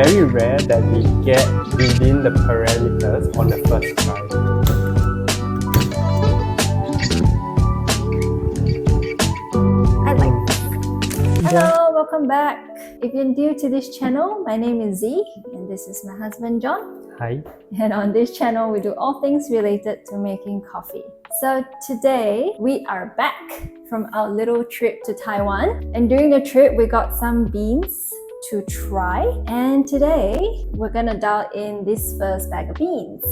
very rare that we get within the parameters on the first try. I like this. Hello, welcome back. If you're new to this channel, my name is Z and this is my husband John. Hi. And on this channel, we do all things related to making coffee. So today, we are back from our little trip to Taiwan. And during the trip, we got some beans to try. And today, we're gonna dial in this first bag of beans.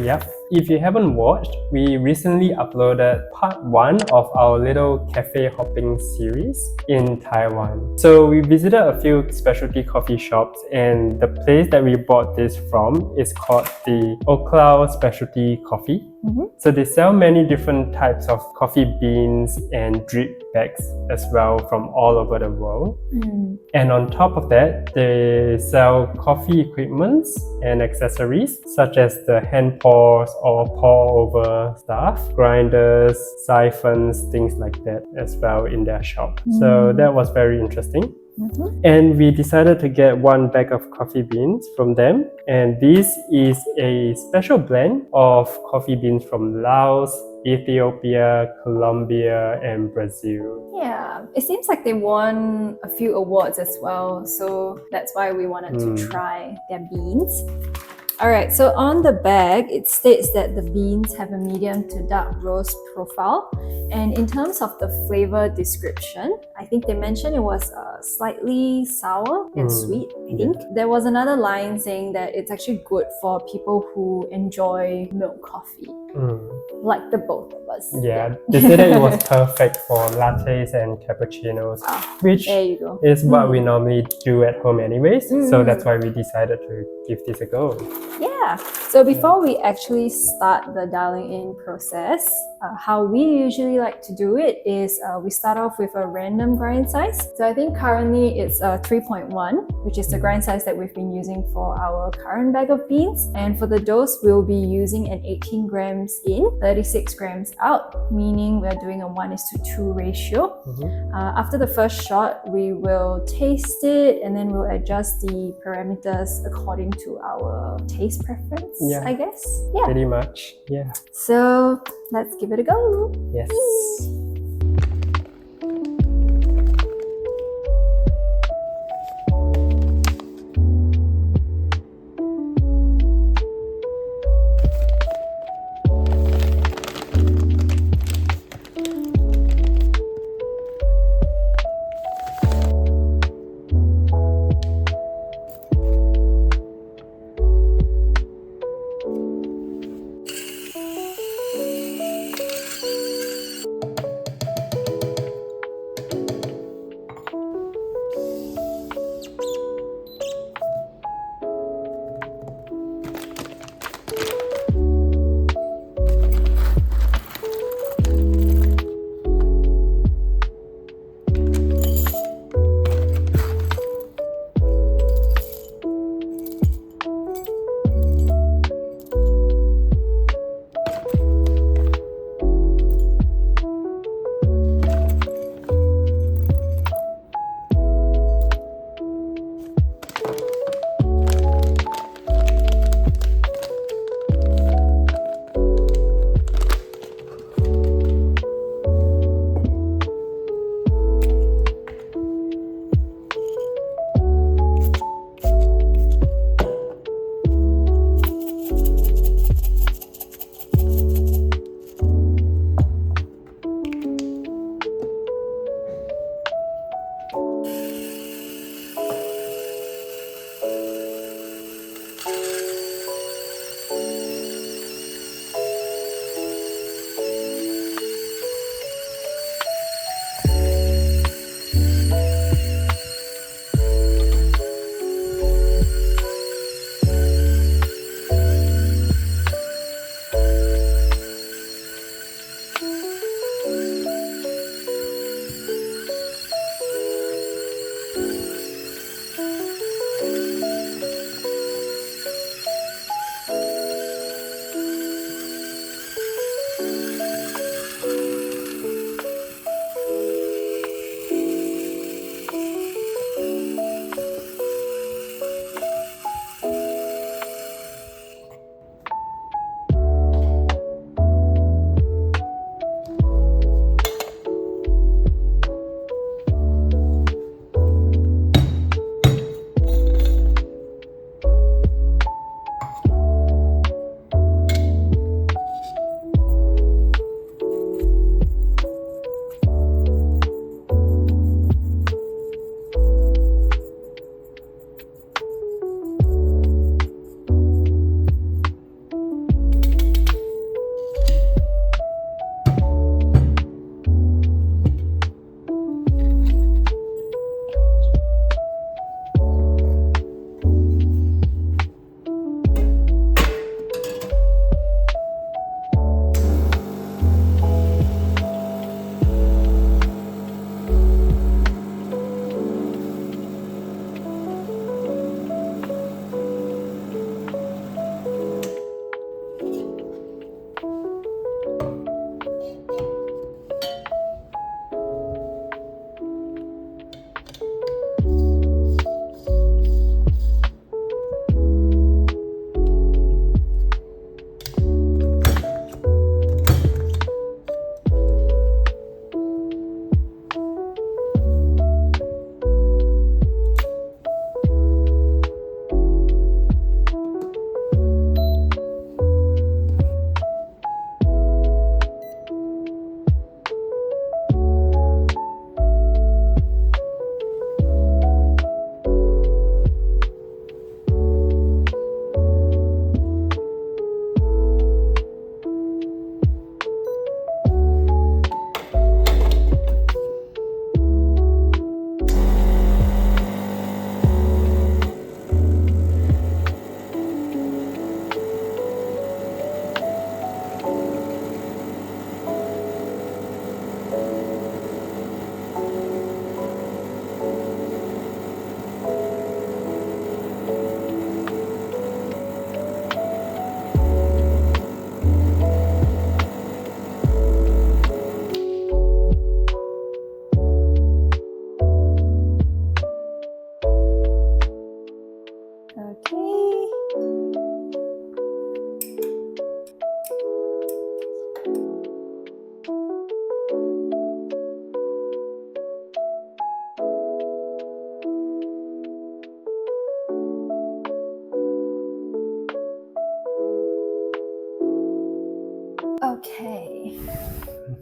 Yep. If you haven't watched, we recently uploaded part 1 of our little cafe hopping series in Taiwan. So we visited a few specialty coffee shops, and the place that we bought this from is called the Oklao Specialty Coffee. So they sell many different types of coffee beans and drip bags as well from all over the world. And on top of that, they sell coffee equipments and accessories such as the hand pours or pour over stuff, grinders, siphons, things like that as well in their shop. So that was very interesting. And we decided to get one bag of coffee beans from them. And this is a special blend of coffee beans from Laos, Ethiopia, Colombia, and Brazil. Yeah, it seems like they won a few awards as well. So that's why we wanted to try their beans. Alright, so on the bag, it states that the beans have a medium to dark roast profile. And in terms of the flavor description, I think they mentioned it was slightly sour and sweet, I think. There was another line saying that it's actually good for people who enjoy milk coffee. Like the both of us. Yeah, they said that it was perfect for lattes and cappuccinos, which there you go. is what we normally do at home anyways. So that's why we decided to give this a go. Yeah, so before we actually start the dialing in process, how we usually like to do it is we start off with a random grind size. So I think currently it's 3.1, which is the grind size that we've been using for our current bag of beans. And for the dose, we'll be using an 18 grams in, 36 grams out, meaning we're doing a 1:2 ratio. After the first shot, we will taste it and then we'll adjust the parameters according to our taste preference, I guess. Yeah. Pretty much, yeah. So let's give it a go. Yes.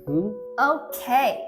Okay.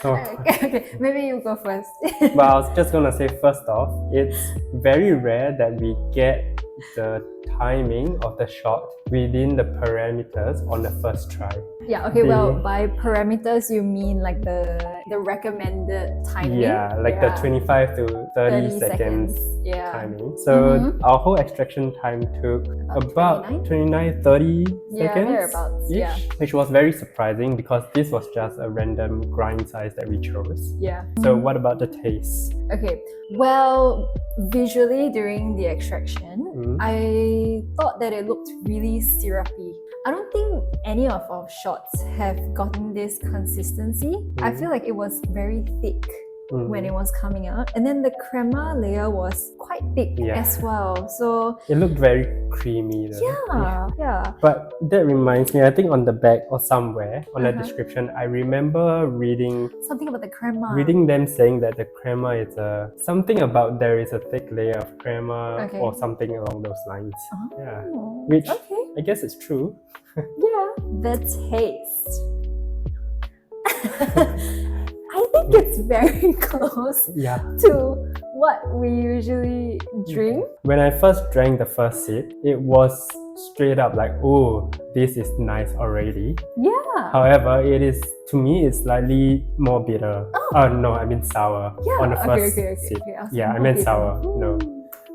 Oh. Okay, maybe you go first. But I was just gonna say, first off, it's very rare that we get the timing of the shot within the parameters on the first try. Yeah, okay, well, by parameters, you mean like the recommended timing? Yeah, like the 25 to 30 seconds yeah. timing. So our whole extraction time took about 29, 30 Yeah, seconds thereabouts, ish, yeah. which was very surprising because this was just a random grind size that we chose. Yeah. So what about the taste? Okay, well, visually during the extraction, I thought that it looked really syrupy. I don't think any of our shots have gotten this consistency. I feel like it was very thick when it was coming out, and then the crema layer was quite thick as well. So it looked very creamy though. Yeah. But that reminds me, I think on the back or somewhere on the description, I remember reading something about the crema. Reading them saying that the crema is something about there is a thick layer of crema or something along those lines. Yeah, which I guess it's true. Yeah, the taste. I think it's very close to what we usually drink. When I first drank the first sip, it was straight up like, oh, this is nice already. Yeah. However, it is, to me, it's slightly more bitter. Oh no, I mean sour on the first sip. Yeah, I meant sour. No.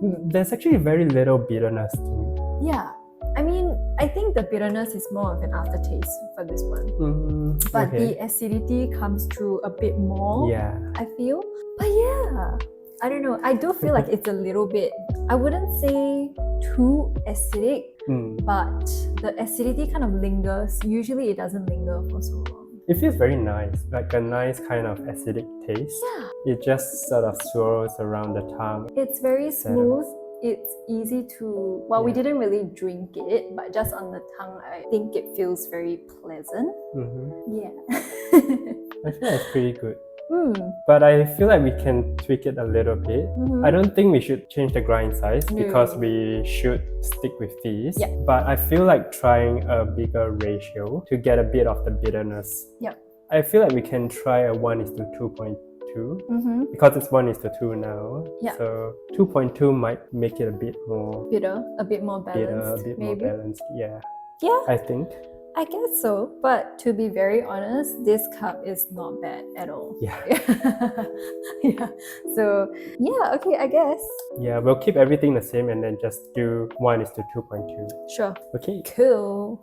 There's actually very little bitterness to me. Yeah. I mean, I think the bitterness is more of an aftertaste for this one. But the acidity comes through a bit more, I feel. But yeah, I don't know. I do feel like it's a little bit, I wouldn't say too acidic, but the acidity kind of lingers. Usually it doesn't linger for so long. It feels very nice, like a nice kind of acidic taste. It just sort of swirls around the tongue. It's very smooth. It's easy to, well, we didn't really drink it, but just on the tongue, I think it feels very pleasant. Yeah. I feel that's pretty good. But I feel like we can tweak it a little bit. I don't think we should change the grind size because we should stick with these. But I feel like trying a bigger ratio to get a bit of the bitterness. I feel like we can try a 1:2.2 because it's 1:2 now. So 2.2 might make it a bit more bitter, a bit more balanced. More balanced. Yeah. I think. I guess so. But to be very honest, this cup is not bad at all. Yeah. So yeah, okay, I guess. Yeah, we'll keep everything the same and then just do 1:2.2. Sure. Okay. Cool.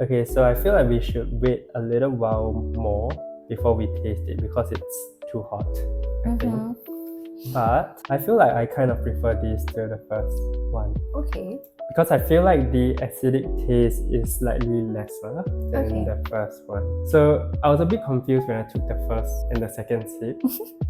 Okay, so I feel like we should wait a little while more before we taste it because it's too hot, I think. But I feel like I kind of prefer this to the first one. Okay. Because I feel like the acidic taste is slightly lesser than the first one. So I was a bit confused when I took the first and the second sip.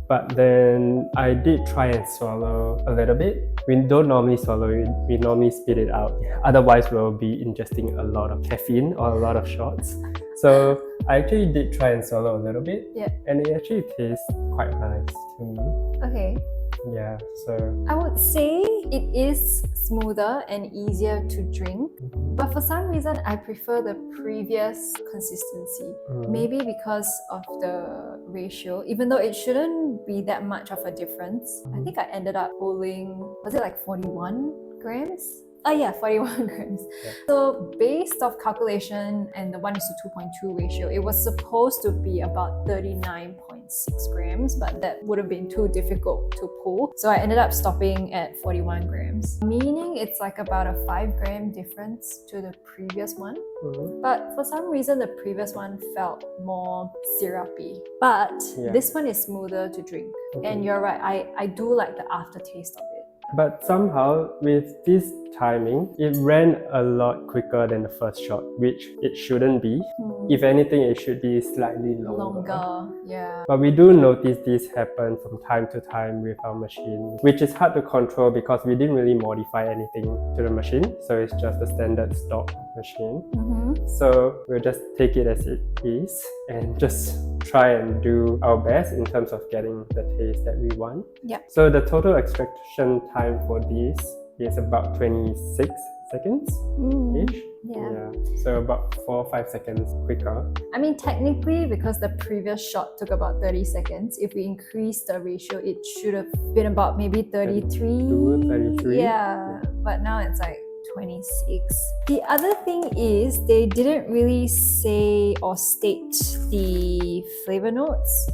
But then I did try and swallow a little bit. We don't normally swallow it, we normally spit it out. Otherwise we'll be ingesting a lot of caffeine or a lot of shots. So I actually did try and swallow a little bit. Yeah. And it actually tastes quite nice to me. Okay. Yeah, so I would say it is smoother and easier to drink, but for some reason I prefer the previous consistency. Maybe because of the ratio, even though it shouldn't be that much of a difference. I think I ended up pulling, was it like 41 grams? Oh yeah, 41 grams. Yeah. So based off calculation and the 1:2.2 ratio, it was supposed to be about 39.6 grams, but that would have been too difficult to pull. So I ended up stopping at 41 grams, meaning it's like about a 5 gram difference to the previous one. But for some reason, the previous one felt more syrupy. But this one is smoother to drink. And you're right, I do like the aftertaste of it. But somehow with this timing, it ran a lot quicker than the first shot, which it shouldn't be. If anything, it should be slightly longer. Yeah. But we do notice this happen from time to time with our machine, which is hard to control because we didn't really modify anything to the machine. So it's just a standard stock machine. So we'll just take it as it is and just try and do our best in terms of getting the taste that we want. Yeah. So the total extraction time for this is about 26 seconds-ish. Yeah. So about 4 or 5 seconds quicker. I mean, technically, because the previous shot took about 30 seconds, if we increase the ratio, it should have been about maybe 33. 33. Yeah, but now it's like 26. The other thing is they didn't really say or state the flavor notes,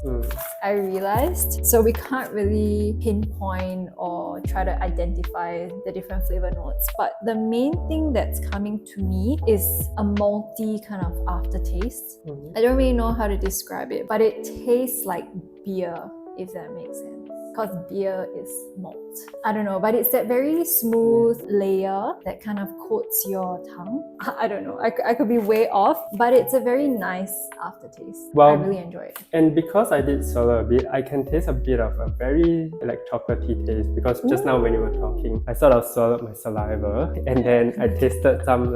I realized. So we can't really pinpoint or try to identify the different flavor notes. But the main thing that's coming to me is a malty kind of aftertaste. I don't really know how to describe it, but it tastes like beer, if that makes sense. Because beer is malt. I don't know, but it's that very smooth layer that kind of coats your tongue. I don't know, I could be way off, but it's a very nice aftertaste. I really enjoy it. And because I did swallow a bit, I can taste a bit of a very like chocolatey taste because just now when you were talking, I sort of swallowed my saliva and then I tasted some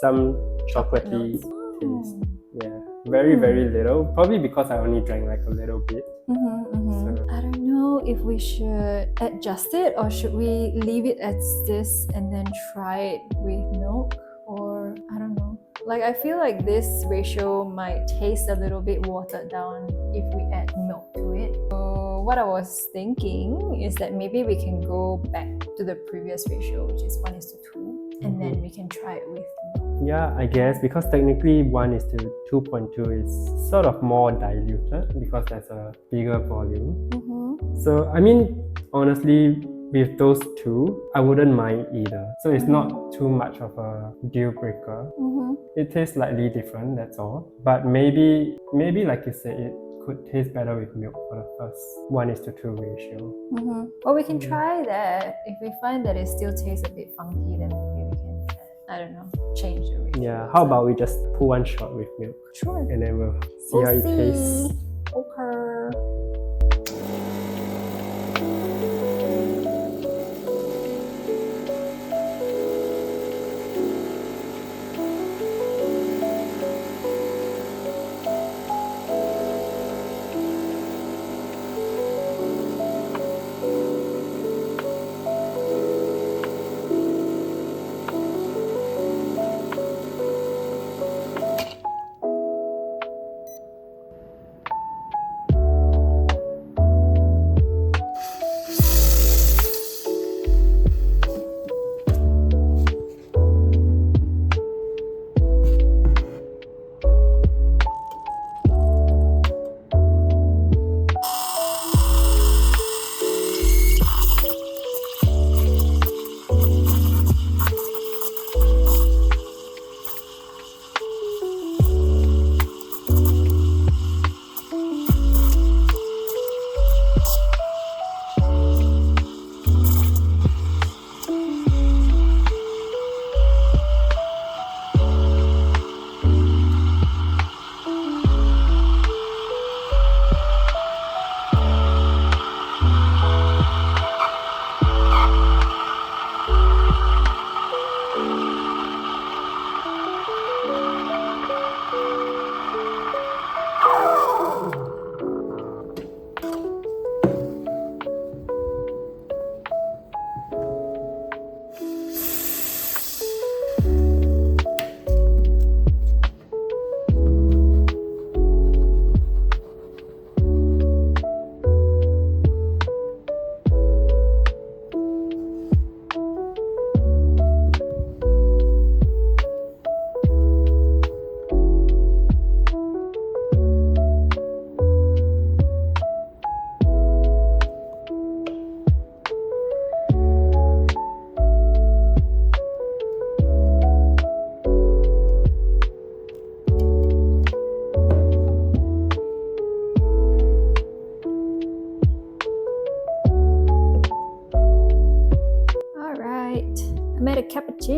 some chocolatey taste. Yeah, very little. Probably because I only drank like a little bit. So. I don't know if we should adjust it or should we leave it as this and then try it with milk, or I don't know. Like I feel like this ratio might taste a little bit watered down if we add milk to it. So what I was thinking is that maybe we can go back to the previous ratio, which is 1:2, and then we can try it with milk. Yeah, I guess because technically 1:2.2 is sort of more diluted because there's a bigger volume. So I mean, honestly, with those two, I wouldn't mind either. So it's not too much of a deal breaker. It tastes slightly different, that's all. But maybe like you said, it could taste better with milk for the first 1:2 ratio. Well, we can try that. If we find that it still tastes a bit funky, then maybe we can, I don't know, change the ratio. Yeah, how about we just pull one shot with milk? Sure. And then we'll see how it tastes. Okay.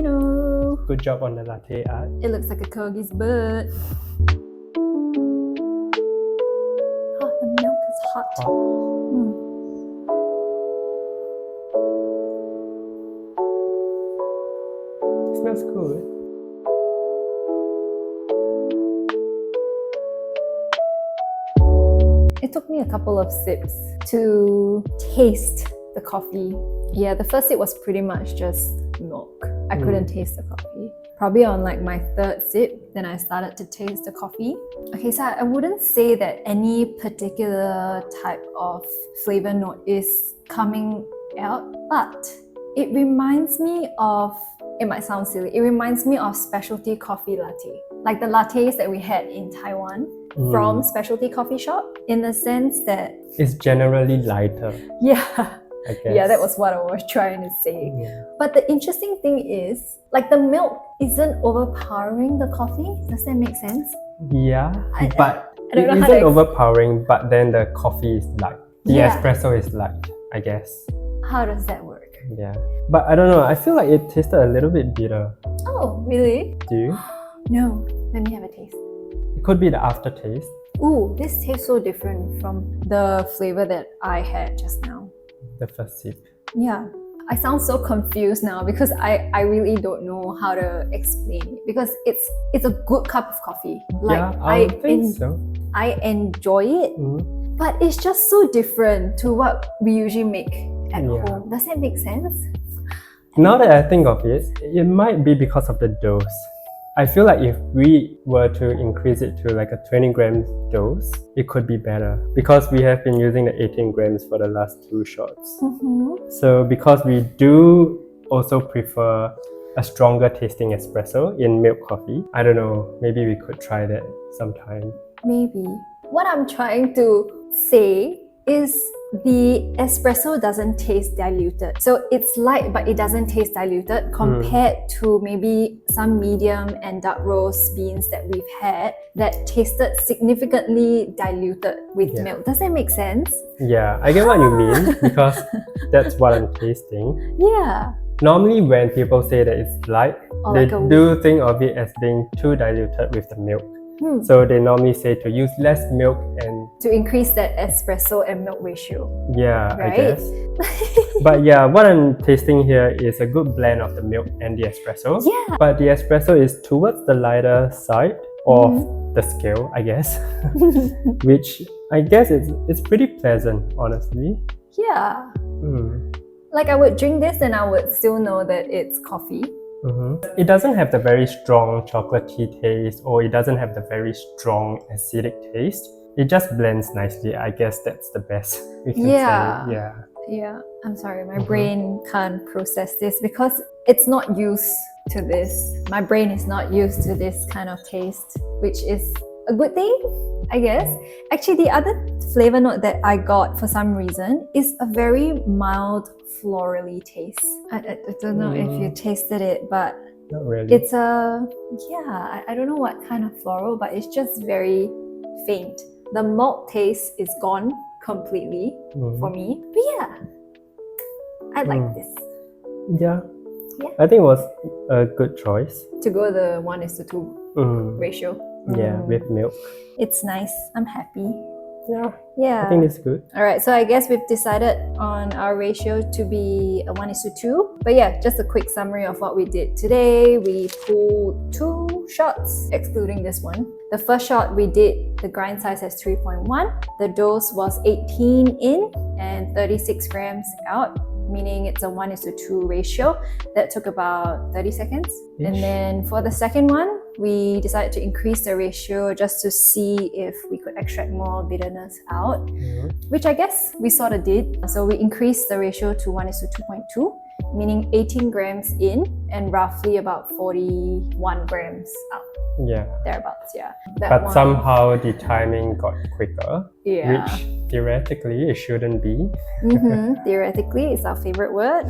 cappuccino. Good job on the latte art. It looks like a corgi's butt. Oh, the milk is hot. It smells good. It took me a couple of sips to taste the coffee. Yeah, the first sip was pretty much just milk. I couldn't taste the coffee. Probably on like my third sip, then I started to taste the coffee. Okay, so I wouldn't say that any particular type of flavor note is coming out, but it reminds me of, it might sound silly, it reminds me of specialty coffee latte. Like the lattes that we had in Taiwan from specialty coffee shop, in the sense that It's generally lighter, yeah, I guess. yeah, that was what I was trying to say. Yeah. But the interesting thing is, like the milk isn't overpowering the coffee. Does that make sense? Yeah, but I don't it know how isn't to overpowering, but then the coffee is light. The Yeah. espresso is light, I guess. How does that work? Yeah. But I don't know, I feel like it tasted a little bit bitter. Oh, really? Do you? No. Let me have a taste. It could be the aftertaste. Ooh, this tastes so different from the flavor that I had just now. The first sip. Yeah. I sound so confused now because I really don't know how to explain it, because it's a good cup of coffee. Like Yeah, I think so. I enjoy it, Mhm. but it's just so different to what we usually make at Yeah. home. Does that make sense? Now that I think of it, it might be because of the dose. I feel like if we were to increase it to like a 20 grams dose, it could be better, because we have been using the 18 grams for the last 2 shots. So because we do also prefer a stronger tasting espresso in milk coffee, I don't know, maybe we could try that sometime. Maybe. What I'm trying to say is the espresso doesn't taste diluted. So it's light, but it doesn't taste diluted compared to maybe some medium and dark roast beans that we've had that tasted significantly diluted with Yeah. milk. Does that make sense? Yeah, I get what you mean, because that's what I'm tasting. Yeah. Normally when people say that it's light, Or they like a- do think of it as being too diluted with the milk. Hmm. So they normally say to use less milk and To increase that espresso and milk ratio. yeah, I Right? guess. But yeah, what I'm tasting here is a good blend of the milk and the espresso. Yeah. But the espresso is towards the lighter side of the scale, I guess. Which I guess it's pretty pleasant, honestly. Yeah. Mm. Like I would drink this and I would still know that it's coffee. It doesn't have the very strong chocolatey taste, or it doesn't have the very strong acidic taste. It just blends nicely. I guess that's the best we can Yeah. say. Yeah. Yeah, I'm sorry, my brain can't process this because it's not used to this. My brain is not used to this kind of taste, which is a good thing, I guess. Actually, the other flavor note that I got for some reason is a very mild florally taste. I don't know if you tasted it, but Not really. it's I don't know what kind of floral, but it's just very faint. The malt taste is gone completely for me. But yeah, I like this. Yeah. Yeah. I think it was a good choice. To go the 1:2 ratio. Yeah, with milk. It's nice. I'm happy. Yeah. Yeah. I think it's good. All right, so I guess we've decided on our ratio to be a 1:2. But yeah, just a quick summary of what we did today. We pulled 2 shots, excluding this one. The first shot we did, the grind size as 3.1. The dose was 18 in and 36 grams out, meaning it's a 1:2 ratio. That took about 30 seconds. And then for the second one, we decided to increase the ratio just to see if we could extract more bitterness out, which I guess we sort of did. So we increased the ratio to 1:2.2, meaning 18 grams in and roughly about 41 grams out. Yeah. Thereabouts, yeah. That But one- somehow the timing got quicker, yeah. which theoretically it shouldn't be. Theoretically, it's our favorite word.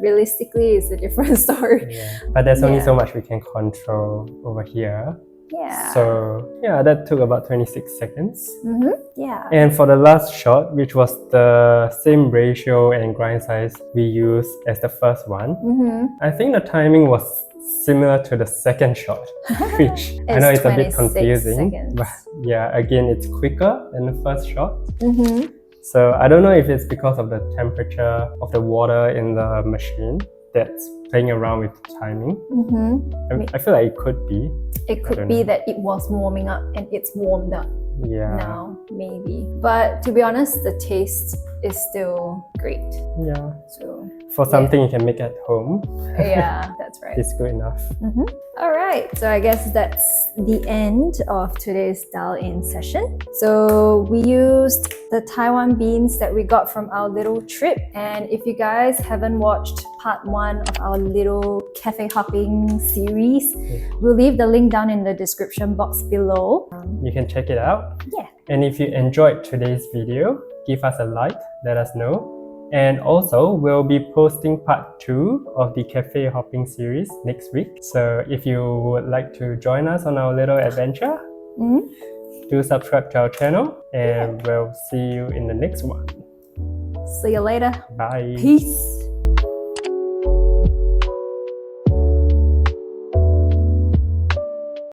Realistically, it's a different story. Yeah. But there's only Yeah. so much we can control over here. Yeah. So yeah, that took about 26 seconds. Yeah. And for the last shot, which was the same ratio and grind size we used as the first one, I think the timing was similar to the second shot, which I know it's a bit 26 confusing, seconds. but yeah, again, it's quicker than the first shot. So I don't know if it's because of the temperature of the water in the machine that's playing around with the timing. I feel like it could be. It could be that it was warming up and it's warmed up now, maybe. But to be honest, the taste is still great. Yeah. So for something you can make at home, yeah, that's right. it's good enough. All right, so I guess that's the end of today's dial-in session. So we used the Taiwan beans that we got from our little trip. And if you guys haven't watched part 1 of our little cafe hopping series, we'll leave the link down in the description box below. You can check it out. Yeah. And if you enjoyed today's video, give us a like, let us know. And also, we'll be posting part 2 of the cafe hopping series next week. So if you would like to join us on our little adventure, do subscribe to our channel and we'll see you in the next one. See you later. Bye. Peace.